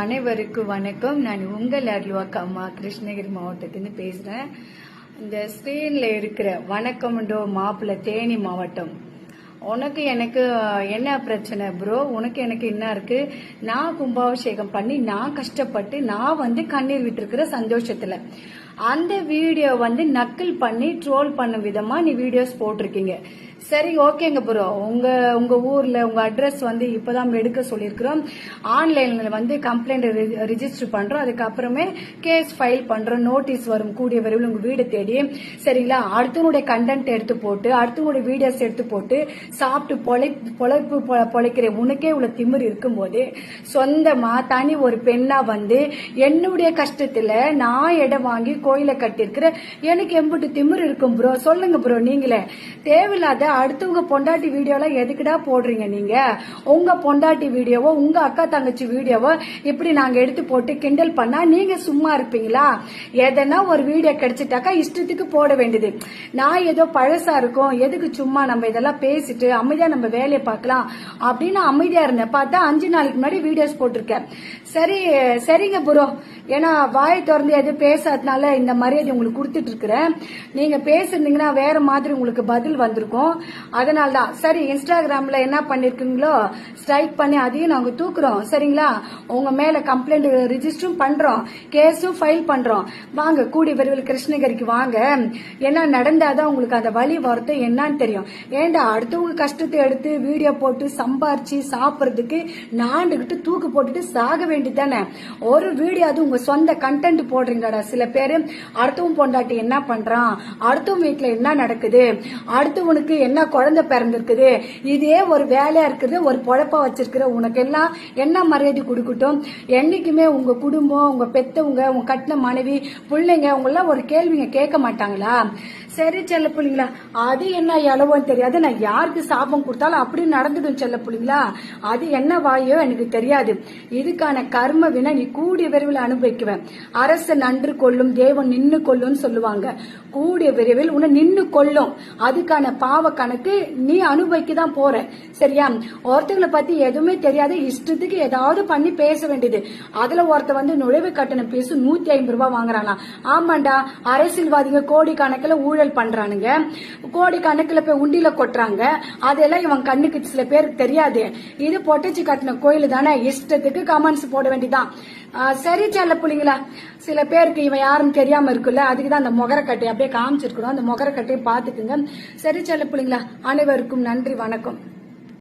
அனைவருக்கும் வணக்கம். நான் உங்கள் அருள்வாக்கு அம்மா கிருஷ்ணகிரி மாவட்டத்திலிருந்து பேசுறேன். இந்த ஸ்கிரீன்ல இருக்கிற வணக்கம்ண்டோ மாப்பிள்ள தேனி மாவட்டம். உனக்கு எனக்கு என்ன பிரச்சனை ப்ரோ? உனக்கு எனக்கு என்ன இருக்கு? நான் கும்பாபிஷேகம் பண்ணி நான் கஷ்டப்பட்டு நான் கண்ணீர் விட்டுருக்கிற சந்தோஷத்துல அந்த வீடியோ நக்கல் பண்ணி ட்ரோல் பண்ண விதமா நீ வீடியோஸ் போட்டிருக்கீங்க. சரி, ஓகேங்க ப்ரோ. உங்க ஊர்ல உங்க அட்ரஸ் இப்பதான் எடுக்க சொல்லியிருக்கிறோம். ஆன்லைன்ல கம்ப்ளைண்ட் ரிஜிஸ்டர் பண்றோம். அதுக்கப்புறமே கேஸ் ஃபைல் பண்றோம். நோட்டீஸ் வரும் கூடிய விரைவில் உங்க வீடு தேடி. சரிங்களா? அடுத்தவங்களுடைய கண்டென்ட் எடுத்து போட்டு அடுத்தவங்களுடைய வீடியோஸ் எடுத்து போட்டு சாப்பிட்டு பொழைப்பு பொழைக்கிற உனக்கே உள்ள திமிர் இருக்கும்போது சொந்தமா தனி ஒரு பெண்ணா என்னுடைய கஷ்டத்துல நான் இடம் வாங்கி கோயில கட்டிருக்கிற எனக்கு எம்பிட்டு திமிர் இருக்கும் ப்ரோ? சொல்லுங்க ப்ரோ. நீங்களே தேவையில்லாத அடுத்தவங்க பொண்டாட்டி வீடியோல எதுக்குடா போடுறீங்க? நீங்க உங்க பொண்டாட்டி வீடியோவோ உங்க அக்கா தங்கச்சி வீடியோவோ இப்படி நாங்க எடுத்து போட்டு கிண்டல் பண்ணா நீங்க சும்மா இருப்பீங்களா? எதனா ஒரு வீடியோ கிடைச்சிட்டாக்கா இஷ்டத்துக்கு போட வேண்டியது. நான் ஏதோ பழசா இருக்கும், எதுக்கு சும்மா நம்ம இதெல்லாம் பேசிட்டு அமைதியா நம்ம வேலையை பார்க்கலாம் அப்படின்னு அமைதியா இருந்தேன். பார்த்தா 5 நாளைக்கு முன்னாடி வீடியோஸ் போட்டிருக்கேன். சரிங்க ப்ரோ. ஏன்னா வாய் திறந்து எதுவும் பேசாதனால இந்த மரியாதை உங்களுக்கு கொடுத்துட்டு இருக்கிறேன். நீங்க பேசிருந்தீங்கன்னா வேற மாதிரி உங்களுக்கு பதில் வந்திருக்கும். அதனால்தான். சரி, இன்ஸ்டாகிராம்ல என்ன பண்ணிருக்கீங்களோ ஸ்ட்ரைக் பண்ணி அதையும் நாங்க தூக்குறோம். சரிங்களா? உங்க மேல கம்ப்ளைண்ட் ரிஜிஸ்டரும் பண்றோம், கேஸும் ஃபைல் பண்றோம். வாங்க, கூடி விரைவில் கிருஷ்ணகிரிக்கு வாங்க. என்ன நடந்தாதான் உங்களுக்கு அந்த வழி வரது என்னன்னு தெரியும். ஏண்டா அடுத்தவங்க கஷ்டத்தை எடுத்து வீடியோ போட்டு சம்பாரிச்சு சாப்பிடறதுக்கு நாண்டுகிட்டு தூக்கு போட்டுட்டு சாக வேண்டியதானே? ஒரு வீடியோ அது உங்க சொந்த கண்டென்ட் போடுறீங்கடா. சில பேரு அடுத்தவன் பொண்டாட்டி என்ன பண்றான், அடுத்தவன் வீட்டுல என்ன நடக்குது, அடுத்தவனுக்கு என்ன குழந்தை பிறந்திருக்குது, இதே ஒரு வேலையா இருக்குது, ஒரு பொழப்பா வச்சிருக்கிற உனக்கு எல்லாம் என்ன மரியாதை கொடுக்கட்டும்? என்னைக்குமே உங்க குடும்பம், உங்க பெத்தவங்க, உங்க கட்டின மனைவி, பிள்ளைங்க உங்களெல்லாம் ஒரு கேள்விங்க கேட்க மாட்டாங்களா? சரி செல்ல பிள்ளைங்களா, அது என்ன எளவோன்னு தெரியாது. நான் யாருக்கு சாபம் கொடுத்தாலும் அப்படி நடந்துடும் செல்ல பிள்ளைங்களா. அது என்ன வாயோ எனக்கு தெரியாது. இதுக்கான கர்ம வினை நீ கூடிய விரைவில் அனுபவிக்குவேன். அரசு நன்று கொள்ளும், தேவன் நின்னு கொள்ளும் சொல்லுவாங்க. கூடிய விரைவில் உன்னை நின்னு கொள்ளும். அதுக்கான பாவ கணக்கு நீ அனுபவிக்க தான் போற. சரியா? ஒருத்தவங்களை பத்தி எதுவுமே தெரியாது, இஷ்டத்துக்கு ஏதாவது பண்ணி பேச வேண்டியது. அதுல ஒருத்த நுழைவு கட்டணம் பேசு 150 ரூபாய் வாங்குறானா? ஆமாண்டா, அரசியல்வாதிங்க கோடி கணக்குல ஊழல் பண்றானுங்க, கோடி கணக்குல போய் உண்டியில கொட்டுறாங்க. அதெல்லாம் இவன் கண்ணுக்கு சில பேருக்கு தெரியாது. இது பொட்டச்சி கட்டின கோயில் தானே, இஷ்டத்துக்கு கமெண்ட்ஸ் போட வேண்டியதான். சரி செல்ல பிள்ளைங்களா, சில பேருக்கு இவன் யாரும் தெரியாம இருக்குல்ல, அதுக்குதான் அந்த முகரக்கட்டை அப்படியே காமிச்சிருக்கணும். அந்த முகரக்கட்டையை பாத்துக்குங்க. சரி செல்ல பிள்ளைங்களா, அனைவருக்கும் நன்றி, வணக்கம்.